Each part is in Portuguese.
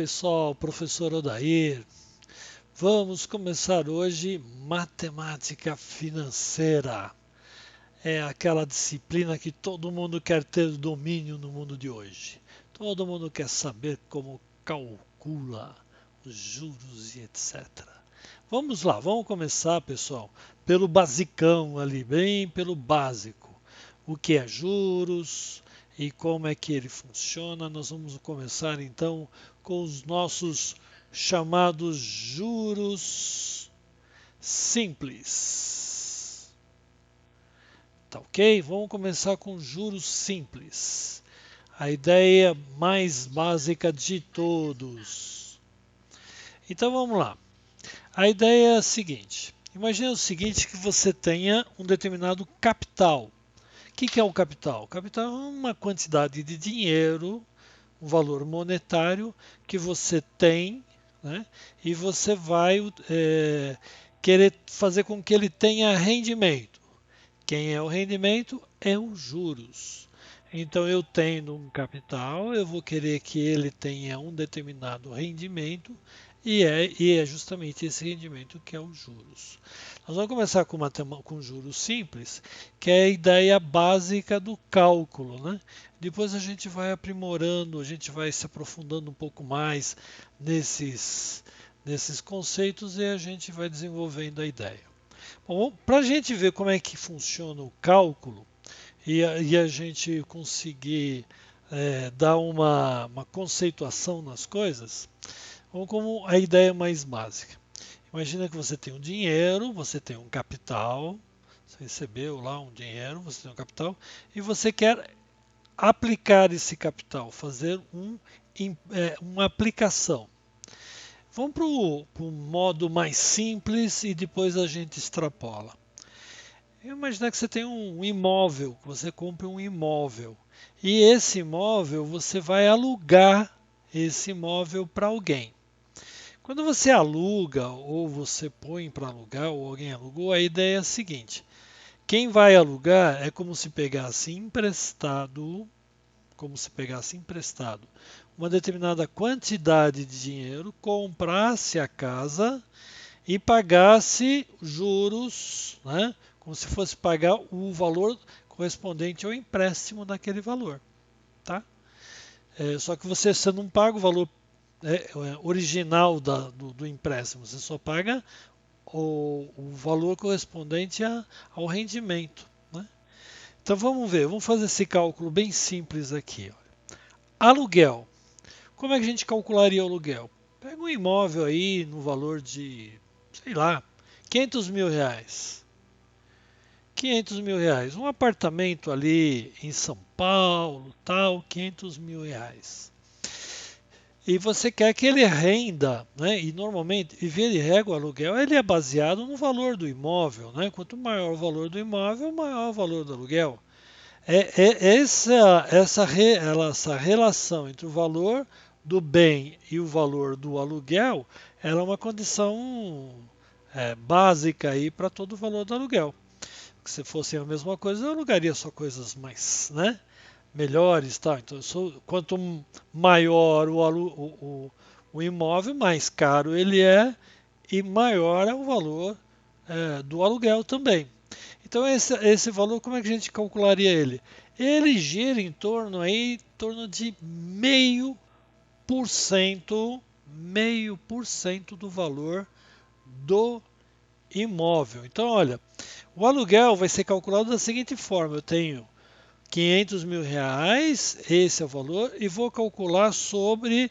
pessoal, professor Odair. Vamos começar hoje matemática financeira. É aquela disciplina que todo mundo quer ter domínio no mundo de hoje. Todo mundo quer saber como calcula os juros e etc. Vamos lá, vamos começar, pessoal, pelo basicão ali, bem pelo básico. O que é juros e como é que ele funciona. Nós vamos começar então com os nossos chamados juros simples. Tá ok? Vamos começar com juros simples. A ideia mais básica de todos. Então vamos lá. A ideia é a seguinte. Imagina o seguinte, que você tenha um determinado capital. O que é o capital? O capital é uma quantidade de dinheiro, um valor monetário que você tem, né? E você vai querer fazer com que ele tenha rendimento. Quem é o rendimento? É os juros. Então eu tenho um capital, eu vou querer que ele tenha um determinado rendimento e é justamente esse rendimento que é os juros. Nós vamos começar com juros simples, que é a ideia básica do cálculo, né? Depois a gente vai aprimorando, a gente vai se aprofundando um pouco mais nesses conceitos e a gente vai desenvolvendo a ideia. Bom, para a gente ver como é que funciona o cálculo e a gente conseguir dar uma conceituação nas coisas, vamos com a ideia mais básica. Imagina que você tem um dinheiro, você tem um capital, você recebeu lá um dinheiro, você tem um capital, e você quer aplicar esse capital, fazer uma aplicação. Vamos para o modo mais simples e depois a gente extrapola. Imagina que você tem um imóvel, que você compra um imóvel. E esse imóvel, você vai alugar esse imóvel para alguém. Quando você aluga ou você põe para alugar ou alguém alugou, a ideia é a seguinte: quem vai alugar é como se pegasse emprestado uma determinada quantidade de dinheiro, comprasse a casa e pagasse juros, né? Como se fosse pagar o valor correspondente ao empréstimo daquele valor, tá? Só que você não paga o valor original do empréstimo, você só paga o valor correspondente ao rendimento, né? Então vamos ver, vamos fazer esse cálculo bem simples aqui. Olha. Aluguel. Como é que a gente calcularia o aluguel? Pega um imóvel aí no valor de, sei lá, 500 mil reais. 500 mil reais. Um apartamento ali em São Paulo, tal, 500 mil reais. E você quer que ele renda, né? E normalmente, e via de regra, o aluguel ele é baseado no valor do imóvel, né? Quanto maior o valor do imóvel, maior o valor do aluguel. Essa relação entre o valor do bem e o valor do aluguel, ela é uma condição básica aí para todo o valor do aluguel. Porque se fosse a mesma coisa, eu alugaria só coisas mais, né, melhores, tá? Então, quanto maior o imóvel, mais caro ele é e maior é o valor do aluguel também. Então esse valor, como é que a gente calcularia ele? Ele gira em torno de 0,5% do valor do imóvel. Então, olha, o aluguel vai ser calculado da seguinte forma: eu tenho 500 mil reais, esse é o valor, e vou calcular sobre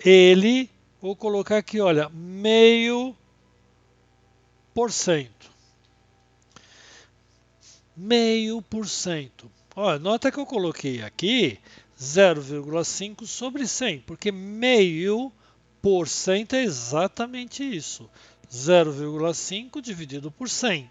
ele, vou colocar aqui, olha, 0,5%. 0,5%. Olha, nota que eu coloquei aqui 0,5 sobre 100, porque 0,5% é exatamente isso. 0,5 dividido por 100.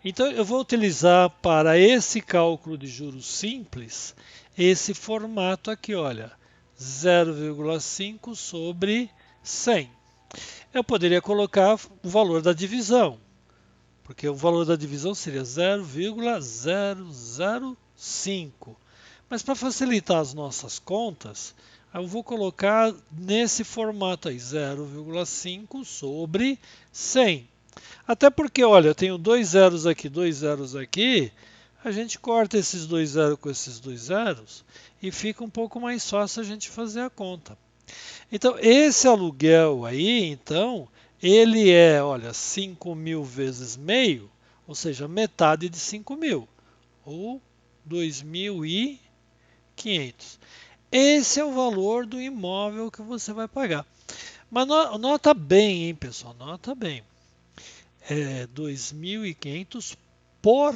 Então, eu vou utilizar para esse cálculo de juros simples esse formato aqui, olha, 0,5 sobre 100. Eu poderia colocar o valor da divisão, porque o valor da divisão seria 0,005. Mas para facilitar as nossas contas, Eu vou colocar nesse formato aí, 0,5 sobre 100. Até porque, olha, eu tenho dois zeros aqui, a gente corta esses dois zeros com esses dois zeros e fica um pouco mais fácil a gente fazer a conta. Então, esse aluguel aí, então, ele é, olha, 5.000 vezes meio, ou seja, metade de 5.000, ou 2.500. Esse é o valor do imóvel que você vai pagar. Mas nota bem, hein, pessoal? Nota bem. É 2.500 por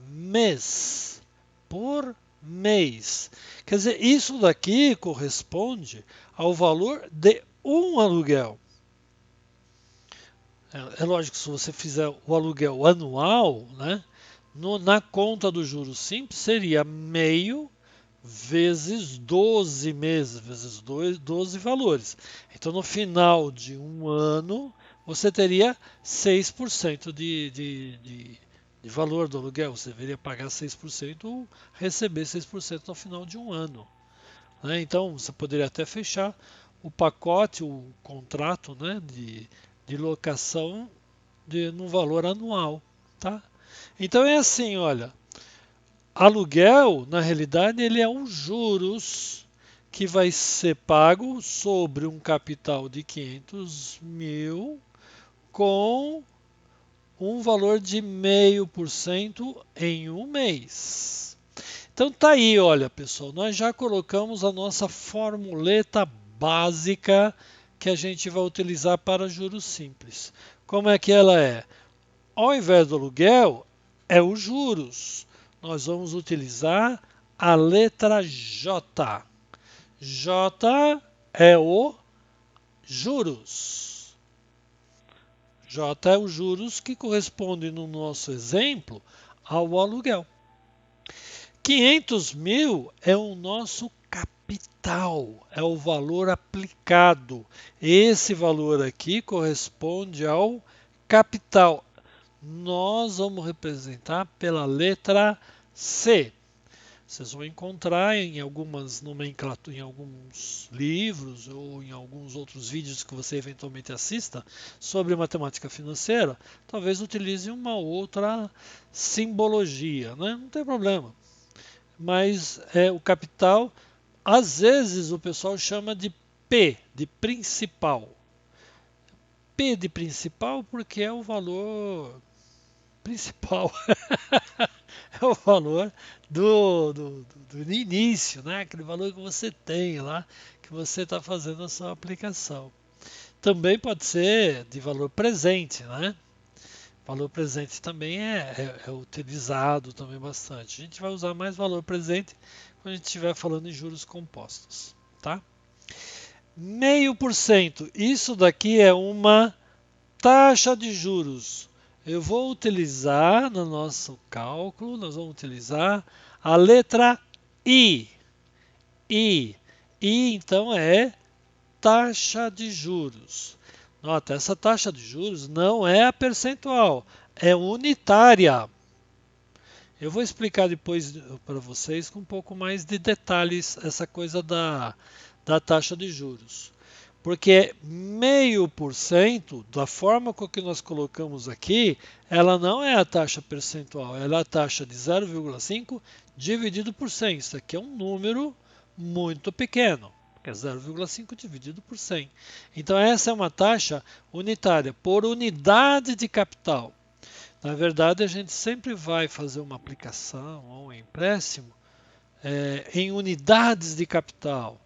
mês. Por mês. Quer dizer, isso daqui corresponde ao valor de um aluguel. É lógico que se você fizer o aluguel anual, né, na conta do juros simples, seria meio vezes 12 meses, vezes 12 valores. Então, no final de um ano, você teria 6% de valor do aluguel. Você deveria pagar 6% ou receber 6% no final de um ano, né? Então, você poderia até fechar o pacote, o contrato, né, de locação no valor anual, tá? Então é assim, olha, aluguel, na realidade, ele é um juros que vai ser pago sobre um capital de 500 mil com um valor de 0,5% em um mês. Então tá aí, olha pessoal, nós já colocamos a nossa formuleta básica que a gente vai utilizar para juros simples. Como é que ela é? Ao invés do aluguel, é os juros. Nós vamos utilizar a letra J. J é o juros. J é o juros que corresponde no nosso exemplo ao aluguel. 500 mil é o nosso capital, é o valor aplicado. Esse valor aqui corresponde ao capital. Nós vamos representar pela letra C. Vocês vão encontrar em algumas nomenclaturas, em alguns livros ou em alguns outros vídeos que você eventualmente assista sobre matemática financeira, talvez utilize uma outra simbologia, né? Não tem problema. Mas o capital, às vezes o pessoal chama de P, de principal. P de principal porque é o valor principal. É o valor do início, né? Aquele valor que você tem lá, que você está fazendo a sua aplicação. Também pode ser de valor presente, né? Valor presente também é utilizado também bastante. A gente vai usar mais valor presente quando a gente estiver falando em juros compostos, tá? 0,5%. Isso daqui é uma taxa de juros. Eu vou utilizar no nosso cálculo, nós vamos utilizar a letra I. I. I, então, é taxa de juros. Nota, essa taxa de juros não é a percentual, é unitária. Eu vou explicar depois para vocês com um pouco mais de detalhes essa coisa da taxa de juros. Porque 0,5%, da forma com que nós colocamos aqui, ela não é a taxa percentual, ela é a taxa de 0,5 dividido por 100. Isso aqui é um número muito pequeno, que é 0,5 dividido por 100. Então essa é uma taxa unitária, por unidade de capital. Na verdade, a gente sempre vai fazer uma aplicação ou um empréstimo em unidades de capital,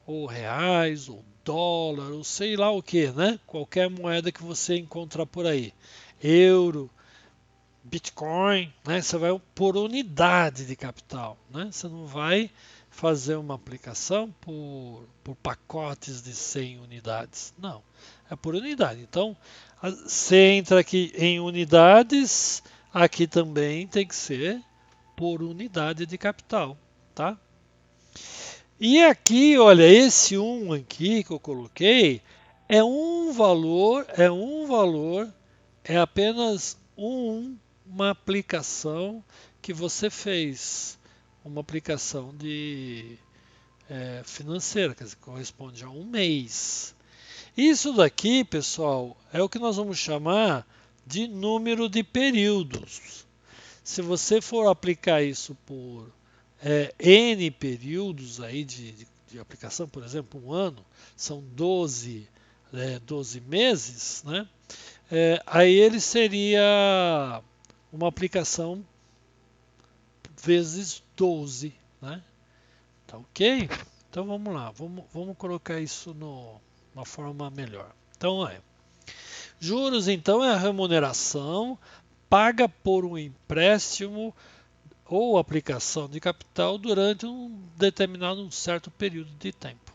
ou reais, ou dólar, ou sei lá o que, né? Qualquer moeda que você encontrar por aí. Euro, Bitcoin, né? Você vai por unidade de capital, né? Você não vai fazer uma aplicação por pacotes de 100 unidades. Não, é por unidade. Então, você entra aqui em unidades, aqui também tem que ser por unidade de capital, tá? E aqui, olha, esse 1 aqui que eu coloquei é apenas uma aplicação que você fez, uma aplicação financeira, quer dizer, corresponde a um mês. Isso daqui, pessoal, é o que nós vamos chamar de número de períodos. Se você for aplicar isso por N períodos aí de aplicação, por exemplo, um ano, são 12 meses, né? Aí ele seria uma aplicação vezes 12, né? Tá ok? Então vamos lá, vamos colocar isso numa forma melhor. Então juros então é a remuneração paga por um empréstimo ou aplicação de capital durante um certo período de tempo.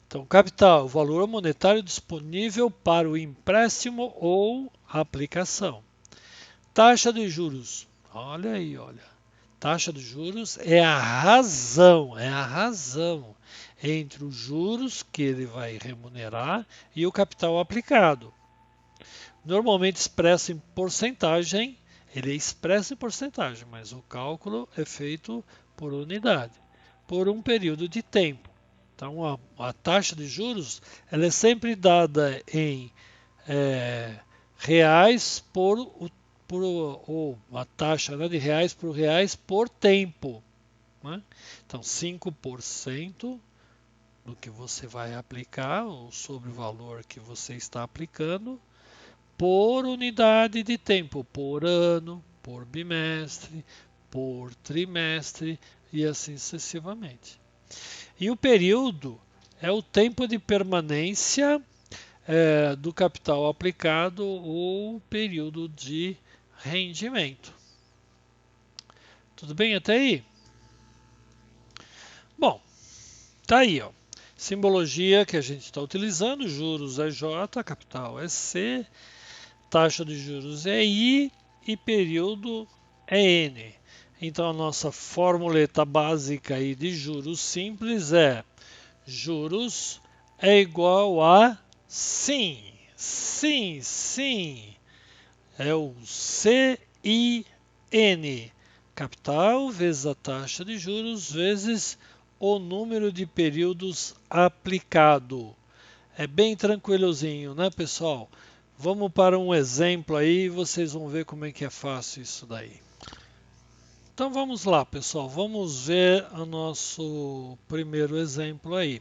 Então, capital, valor monetário disponível para o empréstimo ou aplicação. Taxa de juros, olha aí, olha. Taxa de juros é a razão entre os juros que ele vai remunerar e o capital aplicado. Normalmente expresso em porcentagem, ele é expresso em porcentagem, mas o cálculo é feito por unidade, por um período de tempo. Então, a taxa de juros ela é sempre dada em reais ou a taxa, né, de reais por reais por tempo. Né? Então, 5% do que você vai aplicar, ou sobre o valor que você está aplicando, por unidade de tempo, por ano, por bimestre, por trimestre e assim sucessivamente. E o período é o tempo de permanência do capital aplicado ou período de rendimento. Tudo bem até aí? Bom, tá aí, ó. Simbologia que a gente está utilizando: juros é J, capital é C, taxa de juros é I e período é N. Então a nossa formuleta básica aí de juros simples é: juros é igual a sim, sim, sim. É o CIN, capital vezes a taxa de juros vezes o número de períodos aplicado. É bem tranquilozinho, né, pessoal? Vamos para um exemplo aí e vocês vão ver como é que é fácil isso daí. Então vamos lá, pessoal. Vamos ver o nosso primeiro exemplo aí.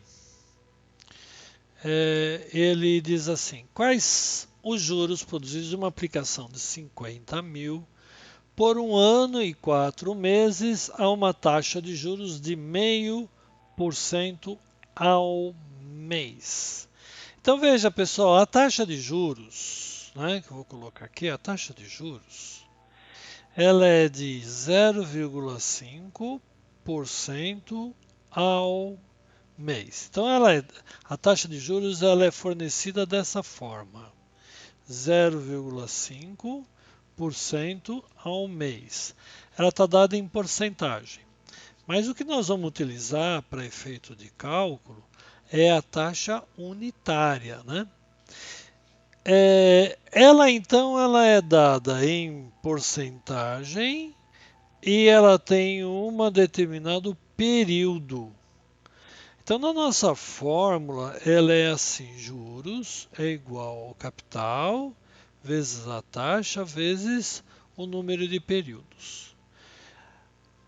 Ele diz assim: quais os juros produzidos de uma aplicação de 50 mil por um ano e 4 meses a uma taxa de juros de 0,5% ao mês? Então veja, pessoal, a taxa de juros, né, que eu vou colocar aqui, a taxa de juros, ela é de 0,5% ao mês. Então a taxa de juros ela é fornecida dessa forma: 0,5% ao mês. Ela está dada em porcentagem. Mas o que nós vamos utilizar para efeito de cálculo é a taxa unitária, né? Ela então ela é dada em porcentagem e ela tem um determinado período. Então, na nossa fórmula, ela é assim: juros é igual ao capital vezes a taxa vezes o número de períodos.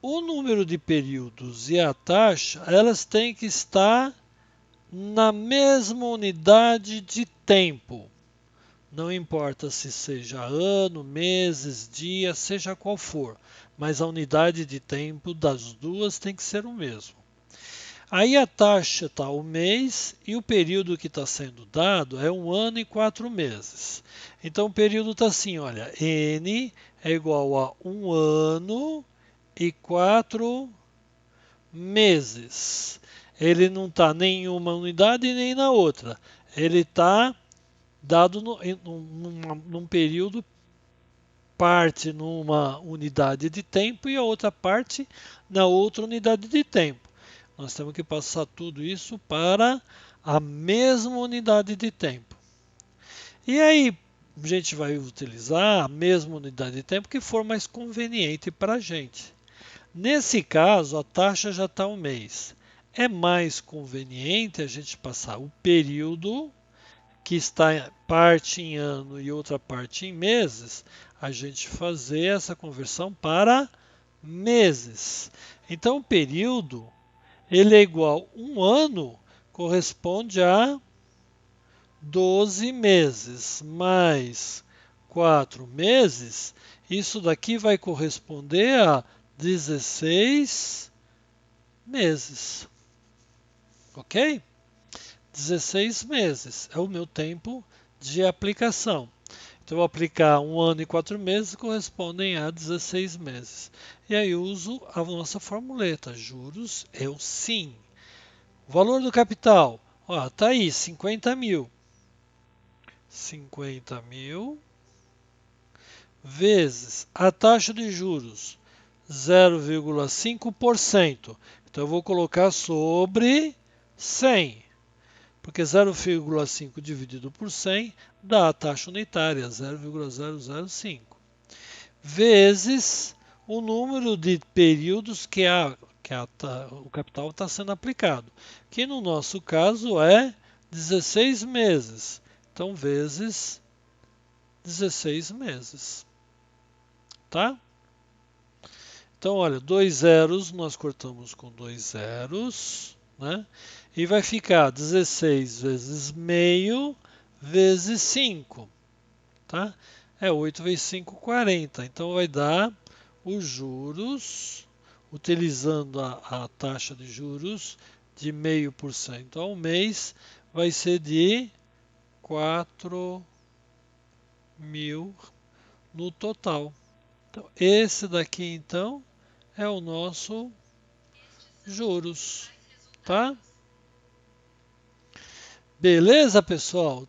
O número de períodos e a taxa, elas têm que estar na mesma unidade de tempo. Não importa se seja ano, meses, dia, seja qual for, mas a unidade de tempo das duas tem que ser o mesmo. Aí a taxa está o mês e o período que está sendo dado é 1 ano e 4 meses. Então o período está assim, olha, N é igual a 1 ano e 4 meses. Ele não está nem em uma unidade nem na outra. Ele está dado num período, parte numa unidade de tempo e a outra parte na outra unidade de tempo. Nós temos que passar tudo isso para a mesma unidade de tempo. E aí a gente vai utilizar a mesma unidade de tempo que for mais conveniente para a gente. Nesse caso, a taxa já está um mês. é mais conveniente a gente passar o período que está parte em ano e outra parte em meses, a gente fazer essa conversão para meses. Então, o período ele é igual um ano corresponde a 12 meses mais 4 meses, isso daqui vai corresponder a 16 meses. Ok? 16 meses é o meu tempo de aplicação. Então, eu vou aplicar um ano e 4 meses, correspondem a 16 meses. E aí uso a nossa formuleta, juros é o sim. O valor do capital, ó, tá aí, 50 mil. 50 mil vezes a taxa de juros, 0,5%. Então, eu vou colocar sobre 100. Porque 0,5 dividido por 100 dá a taxa unitária, 0,005, vezes o número de períodos que o capital está sendo aplicado, que no nosso caso é 16 meses. Então, vezes 16 meses. Tá? Então, olha, dois zeros nós cortamos com dois zeros, né? E vai ficar 16 vezes meio vezes 5, tá? É 8 vezes 5, 40. Então, vai dar os juros, utilizando a taxa de juros de 0,5% ao mês, vai ser de 4 mil no total. Então, esse daqui, então, é o nosso juros, tá? Beleza, pessoal?